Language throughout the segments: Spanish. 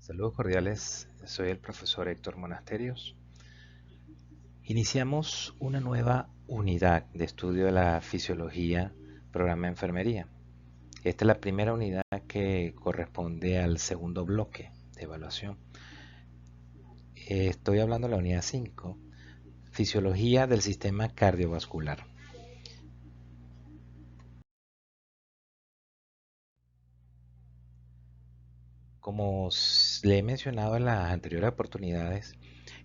Saludos cordiales, soy el profesor Héctor Monasterios. Iniciamos una nueva unidad de estudio de la fisiología, programa de enfermería. Esta es la primera unidad que corresponde al segundo bloque de evaluación. Estoy hablando de la unidad 5, fisiología del sistema cardiovascular. Como le he mencionado en las anteriores oportunidades,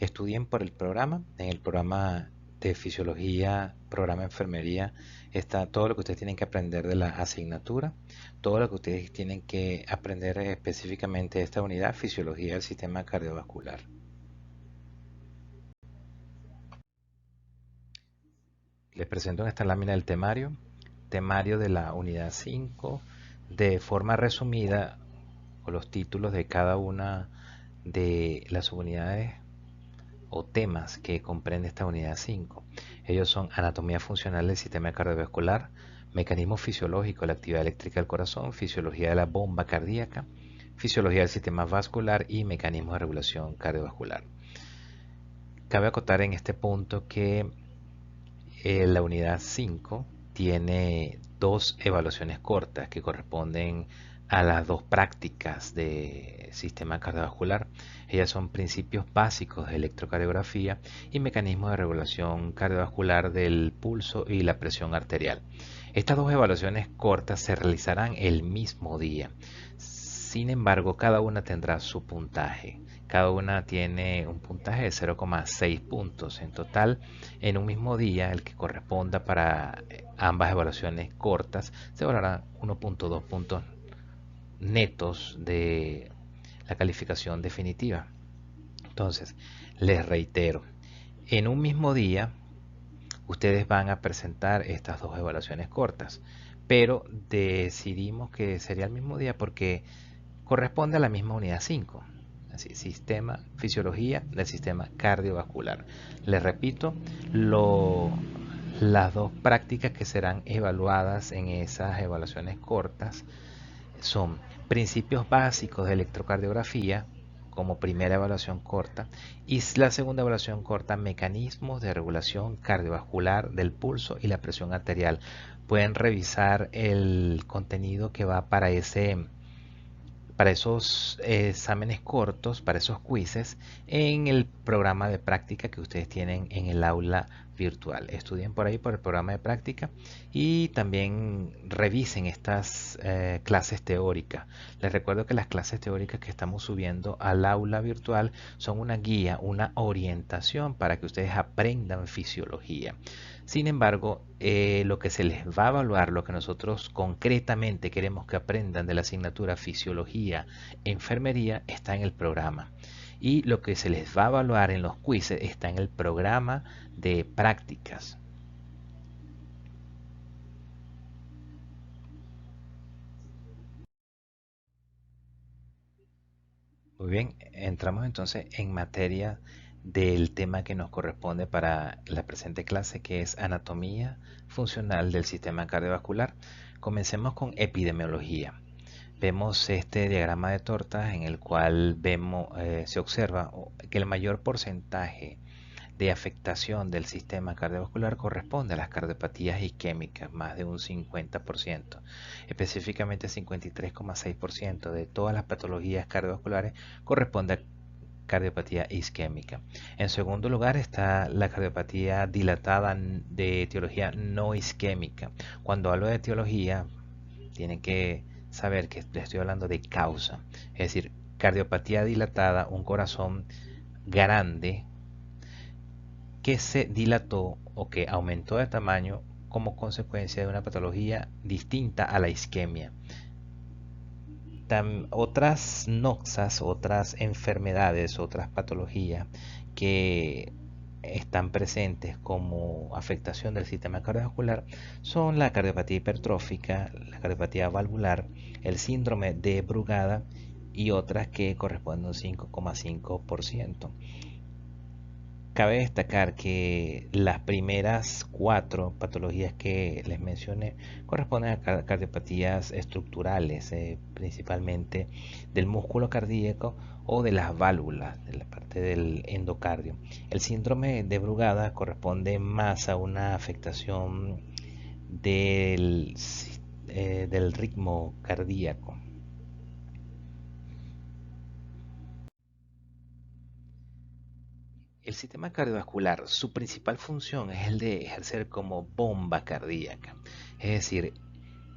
estudien por el programa. En el programa de fisiología, programa de enfermería, está todo lo que ustedes tienen que aprender de la asignatura, todo lo que ustedes tienen que aprender específicamente de esta unidad, fisiología del sistema cardiovascular. Les presento en esta lámina el temario de la unidad 5, de forma resumida, con los títulos de cada una de las subunidades o temas que comprende esta unidad 5. Ellos son anatomía funcional del sistema cardiovascular, mecanismo fisiológico de la actividad eléctrica del corazón, fisiología de la bomba cardíaca, fisiología del sistema vascular y mecanismos de regulación cardiovascular. Cabe acotar en este punto que la unidad 5 tiene dos evaluaciones cortas que corresponden a las dos prácticas de sistema cardiovascular. Ellas son principios básicos de electrocardiografía y mecanismos de regulación cardiovascular del pulso y la presión arterial. Estas dos evaluaciones cortas se realizarán el mismo día. Sin embargo, cada una tendrá su puntaje. Cada una tiene un puntaje de 0,6 puntos. En total, en un mismo día, el que corresponda para ambas evaluaciones cortas, se evaluará 1,2 puntos netos de la calificación definitiva. Entonces, les reitero, en un mismo día, ustedes van a presentar estas dos evaluaciones cortas, pero decidimos que sería el mismo día porque corresponde a la misma unidad 5. Así, sistema, fisiología del sistema cardiovascular. Les repito, las dos prácticas que serán evaluadas en esas evaluaciones cortas son principios básicos de electrocardiografía como primera evaluación corta y la segunda evaluación corta, mecanismos de regulación cardiovascular del pulso y la presión arterial. Pueden revisar el contenido que va para esos exámenes cortos, para esos quizzes, en el programa de práctica que ustedes tienen en el aula virtual. Estudien por ahí por el programa de práctica y también revisen estas clases teóricas. Les recuerdo que las clases teóricas que estamos subiendo al aula virtual son una guía, una orientación para que ustedes aprendan fisiología. Sin embargo, lo que se les va a evaluar, lo que nosotros concretamente queremos que aprendan de la asignatura fisiología, enfermería, está en el programa. Y lo que se les va a evaluar en los quizzes está en el programa de prácticas. Muy bien, entramos entonces en materia del tema que nos corresponde para la presente clase, que es anatomía funcional del sistema cardiovascular. Comencemos con epidemiología. Vemos este diagrama de tortas en el cual se observa que el mayor porcentaje de afectación del sistema cardiovascular corresponde a las cardiopatías isquémicas, más de un 50%. Específicamente 53,6% de todas las patologías cardiovasculares corresponde a cardiopatía isquémica. En segundo lugar está la cardiopatía dilatada de etiología no isquémica. Cuando hablo de etiología, tienen que saber que estoy hablando de causa. Es decir, cardiopatía dilatada, un corazón grande que se dilató o que aumentó de tamaño como consecuencia de una patología distinta a la isquemia. Otras noxas, otras enfermedades, otras patologías que están presentes como afectación del sistema cardiovascular son la cardiopatía hipertrófica, la cardiopatía valvular, el síndrome de Brugada y otras que corresponden a un 5,5%. cabe destacar que las primeras 4 patologías que les mencioné corresponden a cardiopatías estructurales, principalmente del músculo cardíaco o de las válvulas, de la parte del endocardio. El síndrome de Brugada corresponde más a una afectación del ritmo cardíaco. El sistema cardiovascular, su principal función es el de ejercer como bomba cardíaca. Es decir,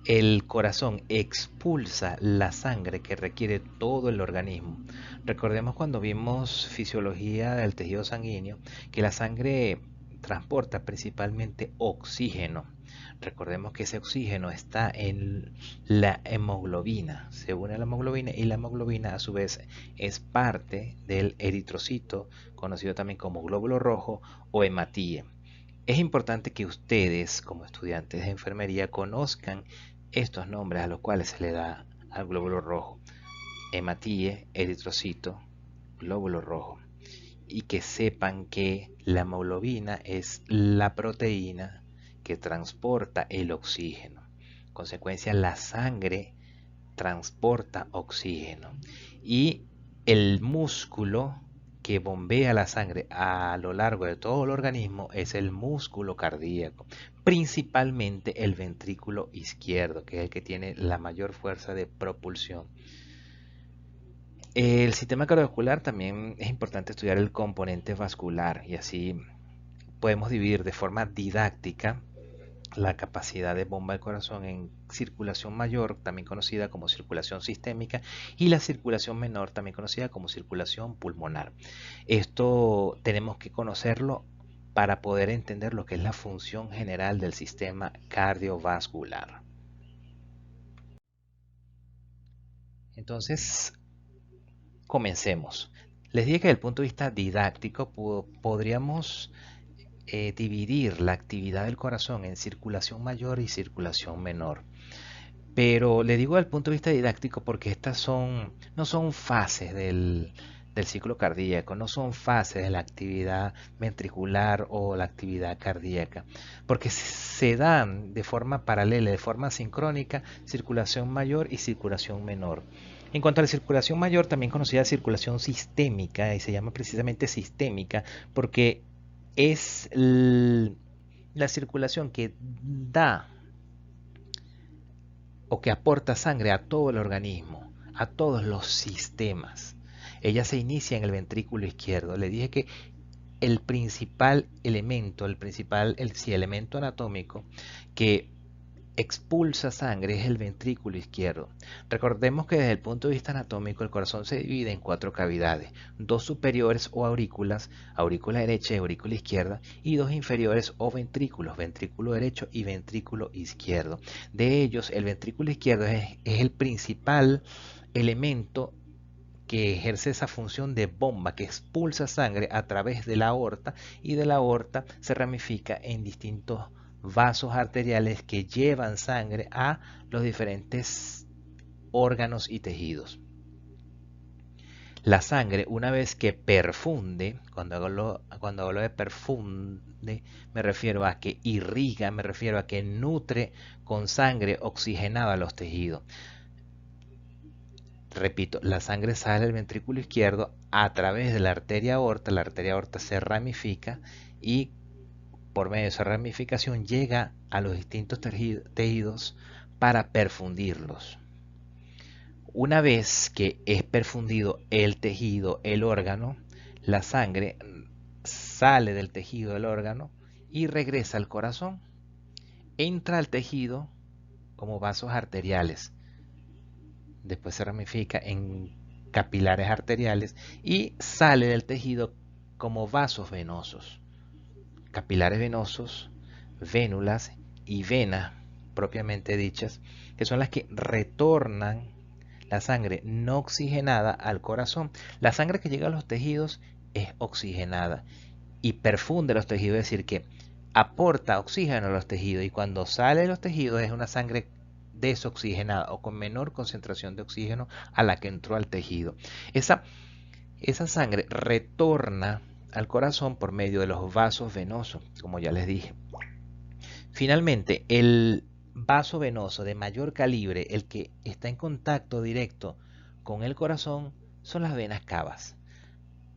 el corazón expulsa la sangre que requiere todo el organismo. Recordemos cuando vimos fisiología del tejido sanguíneo que la sangre transporta principalmente oxígeno. Recordemos que ese oxígeno está en la hemoglobina, se une a la hemoglobina y la hemoglobina a su vez es parte del eritrocito, conocido también como glóbulo rojo o hematíe. Es importante que ustedes, como estudiantes de enfermería, conozcan estos nombres a los cuales se le da al glóbulo rojo: hematíe, eritrocito, glóbulo rojo. Y que sepan que la hemoglobina es la proteína que transporta el oxígeno. En consecuencia, la sangre transporta oxígeno. Y el músculo que bombea la sangre a lo largo de todo el organismo es el músculo cardíaco, principalmente el ventrículo izquierdo, que es el que tiene la mayor fuerza de propulsión. El sistema cardiovascular también es importante estudiar el componente vascular y así podemos dividir de forma didáctica la capacidad de bomba del corazón en circulación mayor, también conocida como circulación sistémica, y la circulación menor, también conocida como circulación pulmonar. Esto tenemos que conocerlo para poder entender lo que es la función general del sistema cardiovascular. Entonces, comencemos. Les dije que desde el punto de vista didáctico podríamos dividir la actividad del corazón en circulación mayor y circulación menor. Pero le digo desde el punto de vista didáctico porque estas no son fases del ciclo cardíaco, no son fases de la actividad ventricular o la actividad cardíaca, porque se dan de forma paralela, de forma sincrónica, circulación mayor y circulación menor. En cuanto a la circulación mayor, también conocida circulación sistémica, y se llama precisamente sistémica porque es la circulación que da o que aporta sangre a todo el organismo, a todos los sistemas. Ella se inicia en el ventrículo izquierdo. Le dije que el principal elemento, elemento anatómico que expulsa sangre es el ventrículo izquierdo. Recordemos que desde el punto de vista anatómico el corazón se divide en 4 cavidades: 2 superiores o aurículas, aurícula derecha y aurícula izquierda, y 2 inferiores o ventrículos, ventrículo derecho y ventrículo izquierdo. De ellos, el ventrículo izquierdo es el principal elemento que ejerce esa función de bomba que expulsa sangre a través de la aorta, y de la aorta se ramifica en distintos vasos arteriales que llevan sangre a los diferentes órganos y tejidos. La sangre, una vez que perfunde, cuando hablo de perfunde, me refiero a que irriga, me refiero a que nutre con sangre oxigenada los tejidos. Repito, la sangre sale del ventrículo izquierdo a través de la arteria aorta se ramifica y por medio de esa ramificación llega a los distintos tejidos para perfundirlos. Una vez que es perfundido el tejido, el órgano, la sangre sale del tejido del órgano y regresa al corazón. Entra al tejido como vasos arteriales. Después se ramifica en capilares arteriales y sale del tejido como vasos venosos. Capilares venosos, vénulas y venas propiamente dichas, que son las que retornan la sangre no oxigenada al corazón. La sangre que llega a los tejidos es oxigenada y perfunde los tejidos, es decir, que aporta oxígeno a los tejidos, y cuando sale de los tejidos es una sangre desoxigenada o con menor concentración de oxígeno a la que entró al tejido. Esa sangre retorna al corazón por medio de los vasos venosos, como ya les dije. Finalmente, el vaso venoso de mayor calibre, el que está en contacto directo con el corazón, son las venas cavas.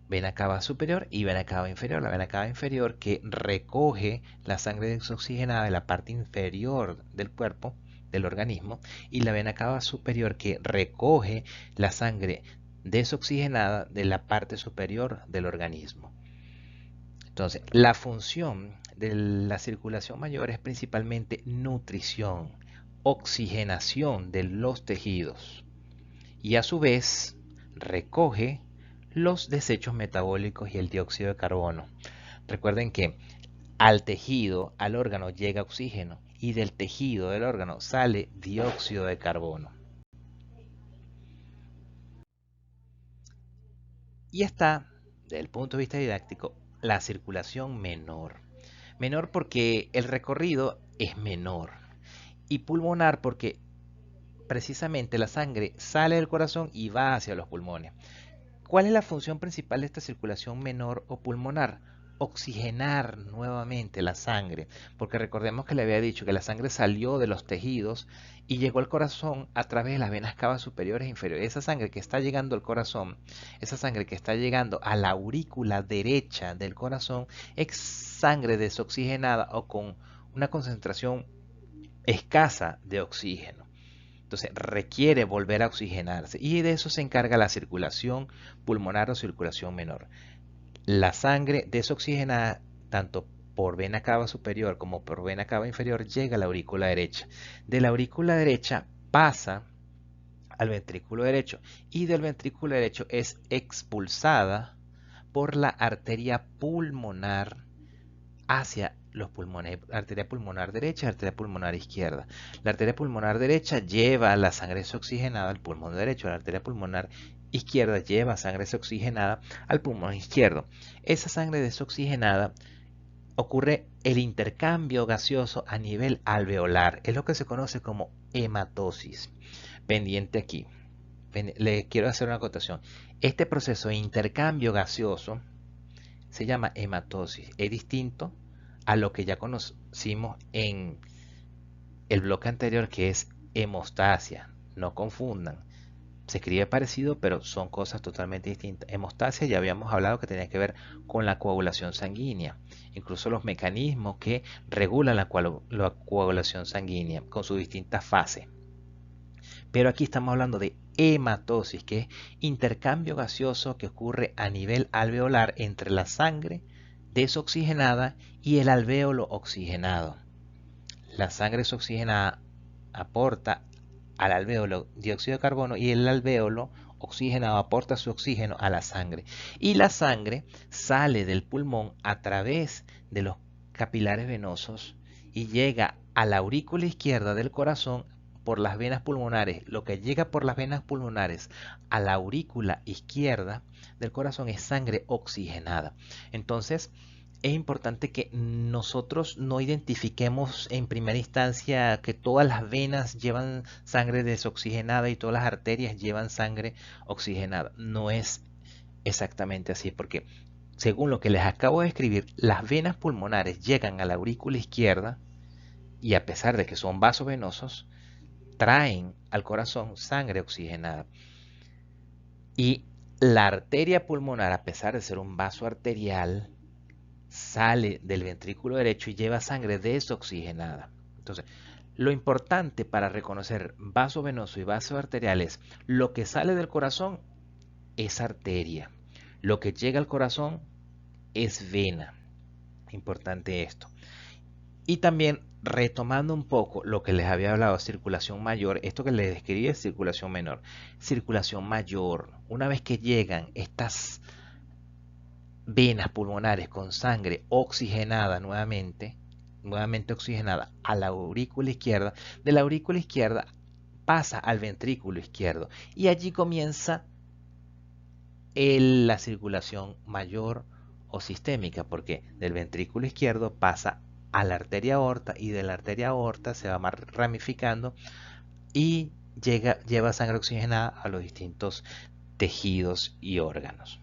Vena cava superior y vena cava inferior. La vena cava inferior que recoge la sangre desoxigenada de la parte inferior del cuerpo, del organismo, y la vena cava superior que recoge la sangre desoxigenada de la parte superior del organismo. Entonces, la función de la circulación mayor es principalmente nutrición, oxigenación de los tejidos y a su vez recoge los desechos metabólicos y el dióxido de carbono. Recuerden que al tejido, al órgano llega oxígeno y del tejido del órgano sale dióxido de carbono. Y está, desde el punto de vista didáctico, la circulación menor. Menor porque el recorrido es menor. Y pulmonar porque precisamente la sangre sale del corazón y va hacia los pulmones. ¿Cuál es la función principal de esta circulación menor o pulmonar? Oxigenar nuevamente la sangre, porque recordemos que le había dicho que la sangre salió de los tejidos y llegó al corazón a través de las venas cavas superiores e inferiores. Esa sangre que está llegando al corazón, esa sangre que está llegando a la aurícula derecha del corazón, es sangre desoxigenada o con una concentración escasa de oxígeno. Entonces requiere volver a oxigenarse y de eso se encarga la circulación pulmonar o circulación menor. La sangre desoxigenada tanto por vena cava superior como por vena cava inferior llega a la aurícula derecha. De la aurícula derecha pasa al ventrículo derecho y del ventrículo derecho es expulsada por la arteria pulmonar hacia los pulmones, arteria pulmonar derecha, arteria pulmonar izquierda. La arteria pulmonar derecha lleva la sangre desoxigenada al pulmón derecho, la arteria pulmonar izquierda lleva sangre desoxigenada al pulmón izquierdo. Esa sangre desoxigenada ocurre el intercambio gaseoso a nivel alveolar, es lo que se conoce como hematosis. Pendiente aquí, le quiero hacer una acotación. Este proceso de intercambio gaseoso se llama hematosis. Es distinto a lo que ya conocimos en el bloque anterior, que es hemostasia. No confundan. Se escribe parecido, pero son cosas totalmente distintas. Hemostasia ya habíamos hablado que tenía que ver con la coagulación sanguínea. Incluso los mecanismos que regulan la coagulación sanguínea con sus distintas fases. Pero aquí estamos hablando de hematosis, que es intercambio gaseoso que ocurre a nivel alveolar entre la sangre desoxigenada y el alvéolo oxigenado. La sangre desoxigenada aporta al alvéolo dióxido de carbono y el alvéolo oxigenado aporta su oxígeno a la sangre. Y la sangre sale del pulmón a través de los capilares venosos y llega a la aurícula izquierda del corazón por las venas pulmonares. Lo que llega por las venas pulmonares a la aurícula izquierda del corazón es sangre oxigenada. Entonces, es importante que nosotros no identifiquemos en primera instancia que todas las venas llevan sangre desoxigenada y todas las arterias llevan sangre oxigenada. No es exactamente así, porque según lo que les acabo de escribir, las venas pulmonares llegan a la aurícula izquierda y a pesar de que son vasos venosos, traen al corazón sangre oxigenada. Y la arteria pulmonar, a pesar de ser un vaso arterial, sale del ventrículo derecho y lleva sangre desoxigenada. Entonces, lo importante para reconocer vaso venoso y vaso arterial es lo que sale del corazón es arteria, lo que llega al corazón es vena. Importante esto. Y también retomando un poco lo que les había hablado, circulación mayor, esto que les describí es circulación menor. Circulación mayor, una vez que llegan estas venas pulmonares con sangre oxigenada nuevamente oxigenada a la aurícula izquierda, de la aurícula izquierda pasa al ventrículo izquierdo y allí comienza la circulación mayor o sistémica, porque del ventrículo izquierdo pasa a la arteria aorta y de la arteria aorta se va ramificando y lleva sangre oxigenada a los distintos tejidos y órganos.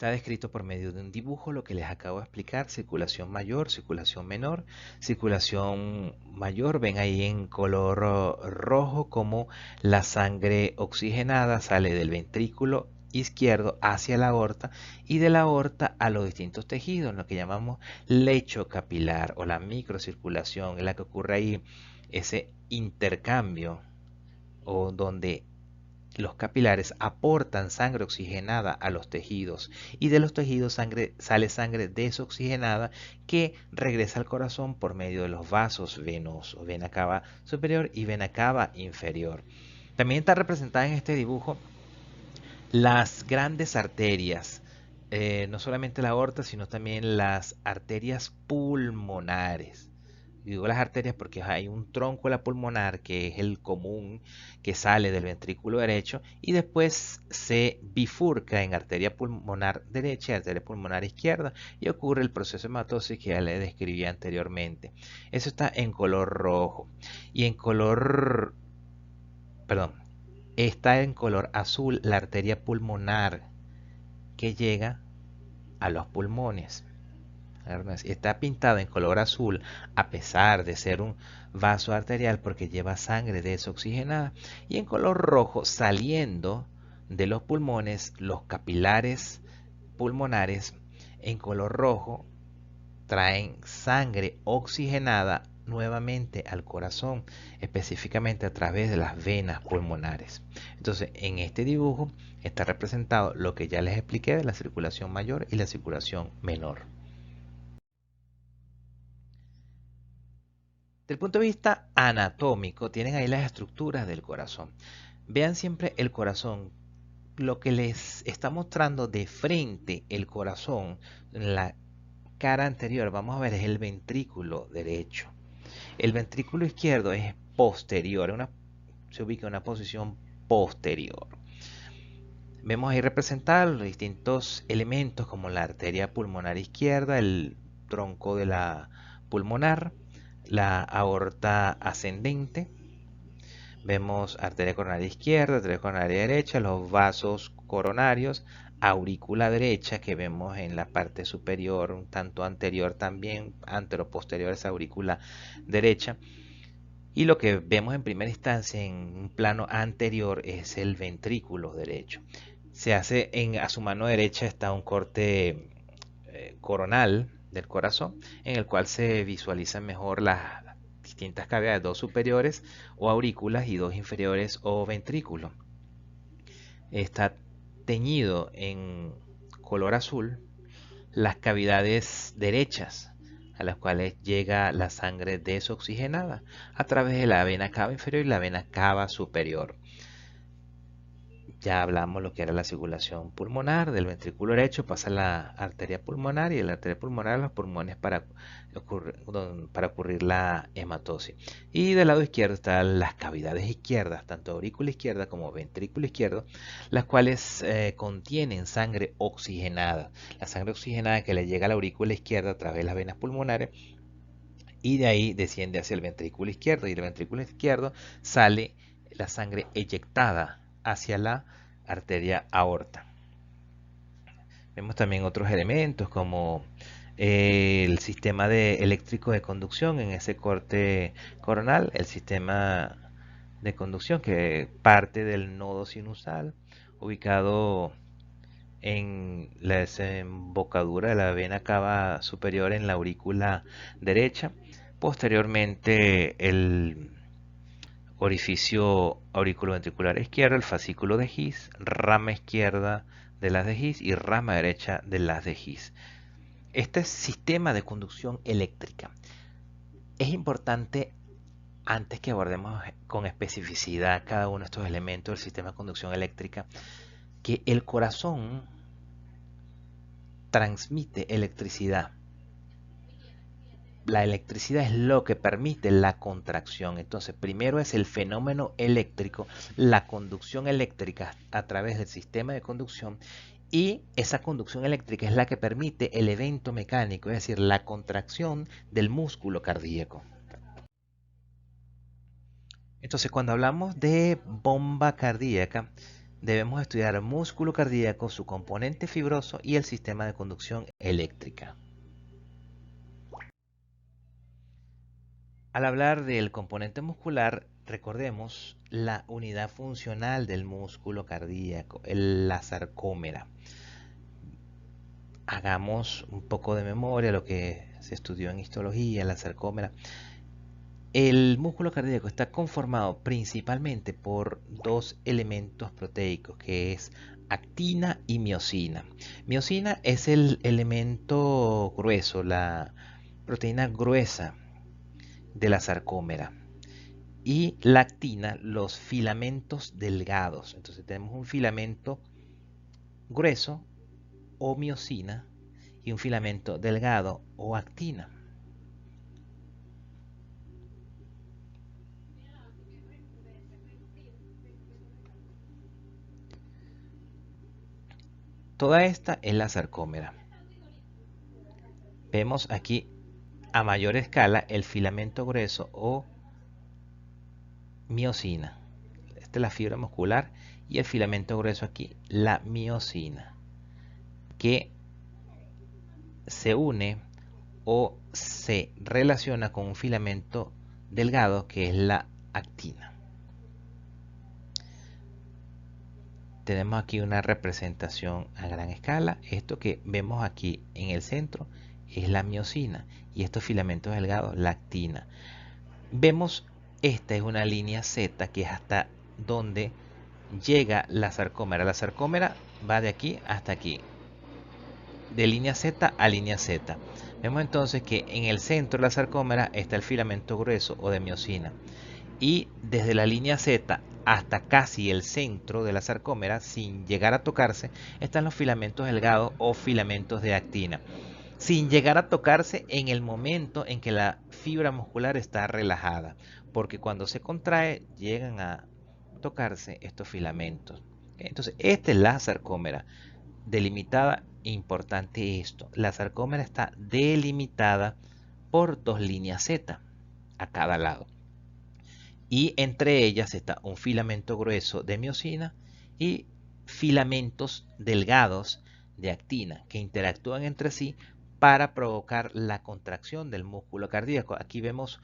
Está descrito por medio de un dibujo, lo que les acabo de explicar: circulación mayor, circulación menor. Circulación mayor, ven ahí en color rojo como la sangre oxigenada sale del ventrículo izquierdo hacia la aorta y de la aorta a los distintos tejidos, lo que llamamos lecho capilar o la microcirculación, en la que ocurre ahí ese intercambio o donde los capilares aportan sangre oxigenada a los tejidos y de los tejidos sale sangre desoxigenada que regresa al corazón por medio de los vasos venosos, vena cava superior y vena cava inferior. También está representada en este dibujo las grandes arterias, no solamente la aorta, sino también las arterias pulmonares. Digo las arterias porque hay un tronco de la pulmonar que es el común que sale del ventrículo derecho y después se bifurca en arteria pulmonar derecha y arteria pulmonar izquierda y ocurre el proceso de hematosis que ya le describí anteriormente. Eso está en color rojo y en color, perdón, está en color azul la arteria pulmonar que llega a los pulmones. Está pintada en color azul a pesar de ser un vaso arterial porque lleva sangre desoxigenada, y en color rojo saliendo de los pulmones los capilares pulmonares en color rojo traen sangre oxigenada nuevamente al corazón, específicamente a través de las venas pulmonares. Entonces, en este dibujo está representado lo que ya les expliqué de la circulación mayor y la circulación menor. Desde el punto de vista anatómico, tienen ahí las estructuras del corazón. Vean siempre el corazón. Lo que les está mostrando de frente el corazón, en la cara anterior, vamos a ver, es el ventrículo derecho. El ventrículo izquierdo es posterior, se ubica en una posición posterior. Vemos ahí representados los distintos elementos como la arteria pulmonar izquierda, el tronco de la pulmonar, la aorta ascendente, vemos arteria coronaria izquierda, arteria coronaria derecha, los vasos coronarios, aurícula derecha que vemos en la parte superior, un tanto anterior también, antero-posterior a esa aurícula derecha. Y lo que vemos en primera instancia en un plano anterior es el ventrículo derecho. Se hace a su mano derecha está un corte coronal del corazón, en el cual se visualizan mejor las distintas cavidades, dos superiores o aurículas y dos inferiores o ventrículos. Está teñido en color azul las cavidades derechas, a las cuales llega la sangre desoxigenada a través de la vena cava inferior y la vena cava superior. Ya hablamos lo que era la circulación pulmonar, del ventrículo derecho pasa la arteria pulmonar y de la arteria pulmonar a los pulmones para ocurrir la hematosis. Y del lado izquierdo están las cavidades izquierdas, tanto aurícula izquierda como ventrículo izquierdo, las cuales contienen sangre oxigenada. La sangre oxigenada que le llega a la aurícula izquierda a través de las venas pulmonares y de ahí desciende hacia el ventrículo izquierdo y del ventrículo izquierdo sale la sangre eyectada hacia la arteria aorta. Vemos también otros elementos como el sistema eléctrico de conducción en ese corte coronal, el sistema de conducción que parte del nodo sinusal ubicado en la desembocadura de la vena cava superior en la aurícula derecha. Posteriormente el orificio auriculoventricular izquierdo, el fascículo de His, rama izquierda de las de His y rama derecha de las de His. Este sistema de conducción eléctrica es importante, antes que abordemos con especificidad cada uno de estos elementos del sistema de conducción eléctrica, que el corazón transmite electricidad. La electricidad es lo que permite la contracción. Entonces, primero es el fenómeno eléctrico, la conducción eléctrica a través del sistema de conducción, y esa conducción eléctrica es la que permite el evento mecánico, es decir, la contracción del músculo cardíaco. Entonces, cuando hablamos de bomba cardíaca, debemos estudiar el músculo cardíaco, su componente fibroso y el sistema de conducción eléctrica. Al hablar del componente muscular, recordemos la unidad funcional del músculo cardíaco, la sarcómera. Hagamos un poco de memoria lo que se estudió en histología, la sarcómera. El músculo cardíaco está conformado principalmente por dos elementos proteicos, que es actina y miosina. Miosina es el elemento grueso, la proteína gruesa de la sarcómera. Y la actina, los filamentos delgados. Entonces tenemos un filamento grueso o miosina y un filamento delgado o actina. Toda esta es la sarcómera. Vemos aquí a mayor escala el filamento grueso o miosina. Esta es la fibra muscular y el filamento grueso aquí, la miosina, que se une o se relaciona con un filamento delgado que es la actina. Tenemos aquí una representación a gran escala. Esto que vemos aquí en el centro es la miosina y estos filamentos delgados la actina. Vemos, esta es una línea Z que es hasta donde llega la sarcómera. La sarcómera va de aquí hasta aquí, de línea Z a línea Z. Vemos entonces que en el centro de la sarcómera está el filamento grueso o de miosina. Y desde la línea Z hasta casi el centro de la sarcómera, sin llegar a tocarse, están los filamentos delgados o filamentos de actina. Sin llegar a tocarse en el momento en que la fibra muscular está relajada, porque cuando se contrae llegan a tocarse estos filamentos. Entonces, esta es la sarcómera delimitada. Importante esto, la sarcómera está delimitada por dos líneas Z a cada lado. Y entre ellas está un filamento grueso de miosina y filamentos delgados de actina que interactúan entre sí para provocar la contracción del músculo cardíaco. Aquí vemos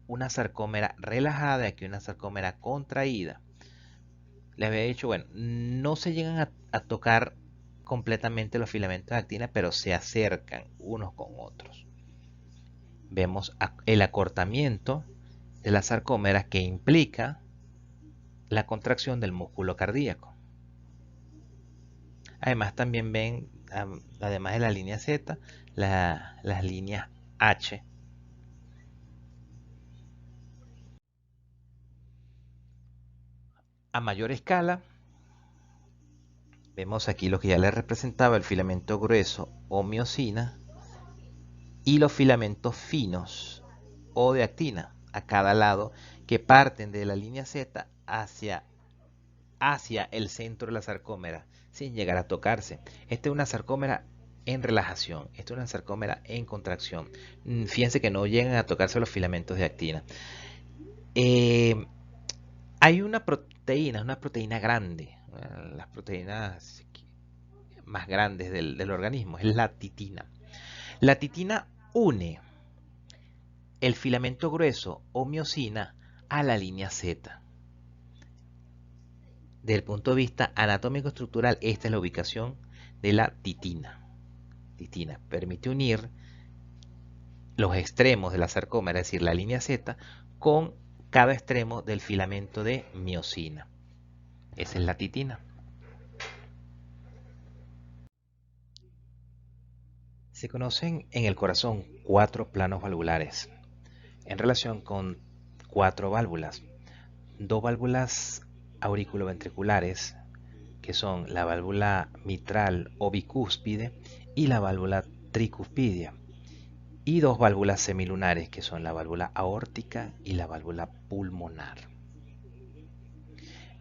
una sarcómera relajada y aquí una sarcómera contraída. Les había dicho, bueno, no se llegan a tocar completamente los filamentos de actina, pero se acercan unos con otros. Vemos el acortamiento de la sarcómera que implica la contracción del músculo cardíaco. Además también ven, además de la línea Z, las líneas H. A mayor escala, vemos aquí lo que ya les representaba, el filamento grueso o miosina y los filamentos finos o de actina a cada lado que parten de la línea Z hacia el centro de la sarcómera sin llegar a tocarse. Esta es una sarcómera en relajación, esta es una sarcómera en contracción. Fíjense que no llegan a tocarse los filamentos de actina. Hay una proteína grande, las proteínas más grandes del organismo, es la titina. La titina une el filamento grueso o miosina a la línea Z. Desde el punto de vista anatómico estructural, esta es la ubicación de la titina. Titina permite unir los extremos de la sarcómera, es decir, la línea Z, con cada extremo del filamento de miosina. Esa es la titina. Se conocen en el corazón 4 planos valvulares en relación con 4 válvulas. 2 válvulas auriculoventriculares, que son la válvula mitral o bicúspide y la válvula tricuspidia, y 2 válvulas semilunares, que son la válvula aórtica y la válvula pulmonar.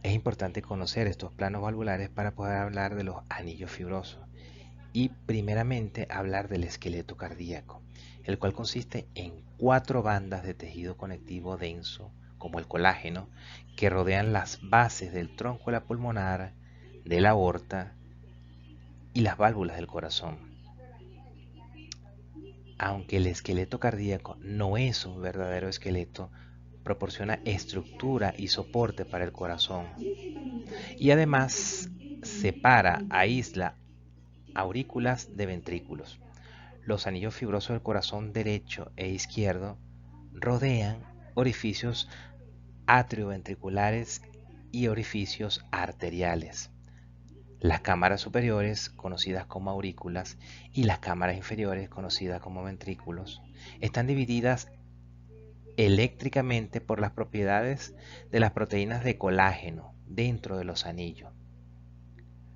Es importante conocer estos planos valvulares para poder hablar de los anillos fibrosos y primeramente hablar del esqueleto cardíaco, el cual consiste en 4 bandas de tejido conectivo denso, como el colágeno, que rodean las bases del tronco de la pulmonar, de la aorta y las válvulas del corazón. Aunque el esqueleto cardíaco no es un verdadero esqueleto, proporciona estructura y soporte para el corazón. Y además separa, aísla aurículas de ventrículos. Los anillos fibrosos del corazón derecho e izquierdo rodean orificios atrioventriculares y orificios arteriales. Las cámaras superiores, conocidas como aurículas, y las cámaras inferiores, conocidas como ventrículos, están divididas eléctricamente por las propiedades de las proteínas de colágeno dentro de los anillos.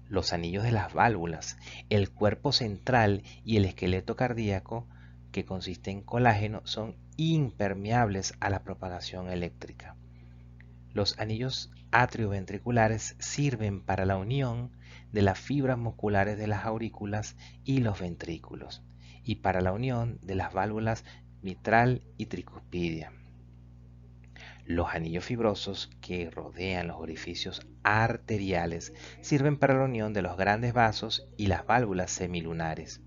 Los anillos de las válvulas, el cuerpo central y el esqueleto cardíaco, que consiste en colágeno, son impermeables a la propagación eléctrica. Los anillos atrioventriculares sirven para la unión de las fibras musculares de las aurículas y los ventrículos, y para la unión de las válvulas mitral y tricuspidia. Los anillos fibrosos que rodean los orificios arteriales sirven para la unión de los grandes vasos y las válvulas semilunares.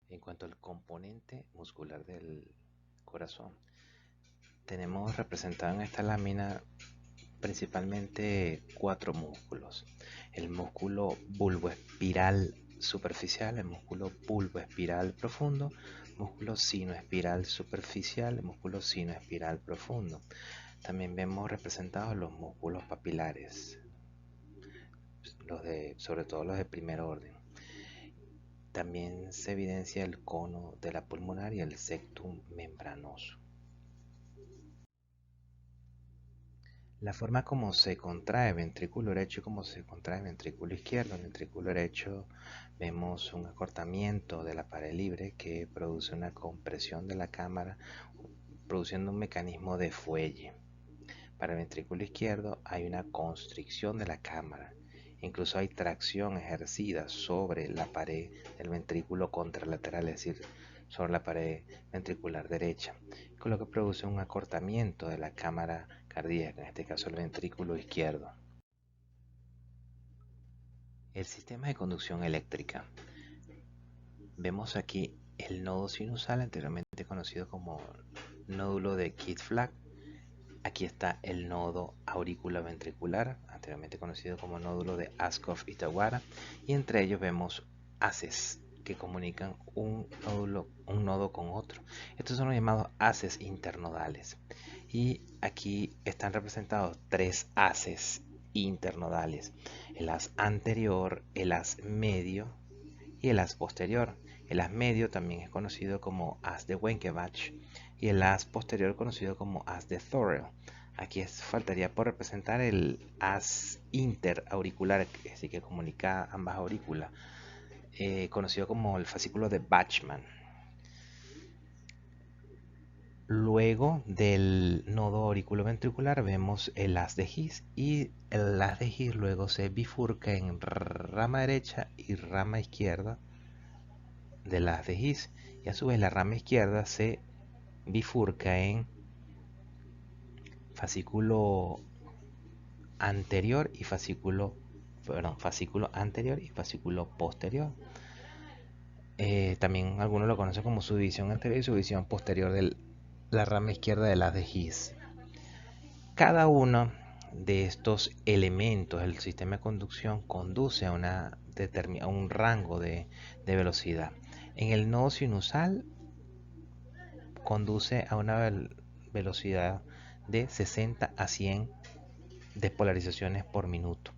En cuanto al componente muscular del corazón, tenemos representado en esta lámina principalmente 4 músculos: el músculo bulboespiral superficial, el músculo bulboespiral profundo, músculo sinoespiral superficial, el músculo sinoespiral profundo. También vemos representados los músculos papilares, sobre todo los de primer orden. También se evidencia el cono de la pulmonar y el septum membranoso. La forma como se contrae el ventrículo derecho y como se contrae el ventrículo izquierdo. En el ventrículo derecho vemos un acortamiento de la pared libre que produce una compresión de la cámara, produciendo un mecanismo de fuelle. Para el ventrículo izquierdo hay una constricción de la cámara. Incluso hay tracción ejercida sobre la pared del ventrículo contralateral, es decir, sobre la pared ventricular derecha, con lo que produce un acortamiento de la cámara cardíaca, en este caso el ventrículo izquierdo. El sistema de conducción eléctrica. Vemos aquí el nodo sinusal, anteriormente conocido como nódulo de Kitt-Flagg. Aquí está el nodo auriculoventricular, anteriormente conocido como nódulo de Askoff-Itawara, y entre ellos vemos haces que comunican un nodo con otro. Estos son los llamados haces internodales. Y aquí están representados 3 haces internodales: el haz anterior, el haz medio y el haz posterior. El haz medio también es conocido como haz de Wenckebach y el haz posterior conocido como haz de Thorel. Aquí faltaría por representar el haz interauricular, así que comunica ambas aurículas, conocido como el fascículo de Bachmann. Luego del nodo auriculoventricular vemos el haz de His, y el haz de His luego se bifurca en rama derecha y rama izquierda del haz de His, y a su vez la rama izquierda se bifurca en fascículo anterior y fascículo anterior y fascículo posterior. También algunos lo conocen como subdivisión anterior y subdivisión posterior de la rama izquierda del haz de His. Cada uno de estos elementos del sistema de conducción conduce a un rango de velocidad. En el nodo sinusal conduce a una velocidad de 60 a 100 despolarizaciones por minuto.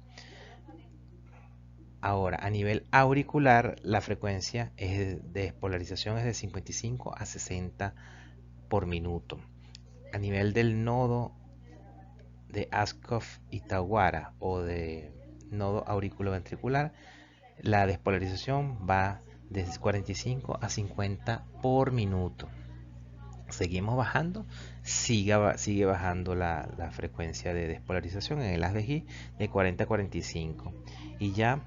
Ahora, a nivel auricular, la frecuencia de despolarización es de 55 a 60 por minuto. A nivel del nodo de Askoff-Itawara o de nodo auriculoventricular, la despolarización va de 45 a 50 por minuto. Seguimos bajando, sigue bajando la frecuencia de despolarización en el haz de His de 40 a 45. Y ya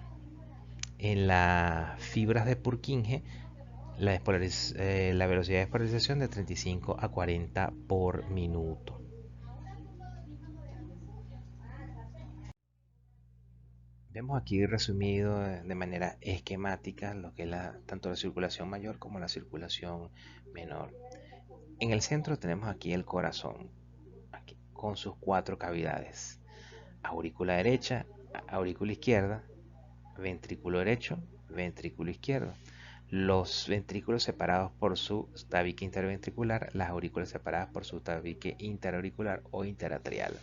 en las fibras de Purkinje, la velocidad de despolarización de 35 a 40 por minuto. Vemos aquí resumido de manera esquemática lo que es tanto la circulación mayor como la circulación menor. En el centro tenemos aquí el corazón, aquí, con sus 4 cavidades: aurícula derecha, aurícula izquierda, ventrículo derecho, ventrículo izquierdo. Los ventrículos separados por su tabique interventricular, las aurículas separadas por su tabique interauricular o interatrial.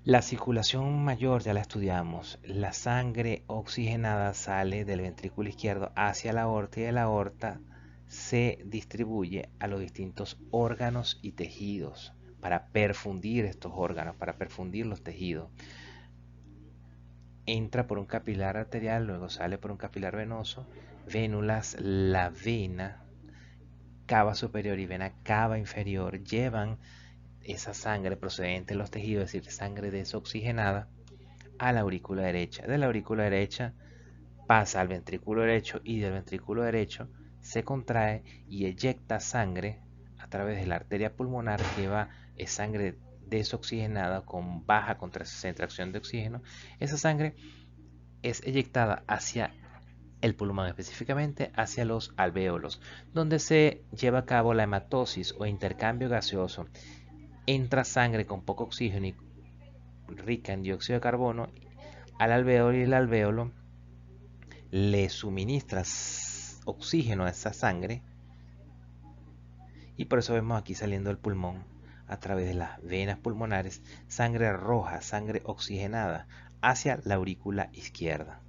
La circulación mayor ya la estudiamos. La sangre oxigenada sale del ventrículo izquierdo hacia la aorta y de la aorta se distribuye a los distintos órganos y tejidos para perfundir estos órganos, para perfundir los tejidos. Entra por un capilar arterial, luego sale por un capilar venoso, vénulas, la vena cava superior y vena cava inferior llevan esa sangre procedente de los tejidos, es decir, sangre desoxigenada, a la aurícula derecha. De la aurícula derecha pasa al ventrículo derecho y del ventrículo derecho se contrae y eyecta sangre a través de la arteria pulmonar que va, es sangre desoxigenada con baja concentración de oxígeno. Esa sangre es eyectada hacia el pulmón, específicamente hacia los alvéolos, donde se lleva a cabo la hematosis o intercambio gaseoso. Entra sangre con poco oxígeno y rica en dióxido de carbono al alvéolo y el alvéolo le suministra oxígeno a esa sangre y por eso vemos aquí saliendo del pulmón a través de las venas pulmonares sangre roja, sangre oxigenada hacia la aurícula izquierda.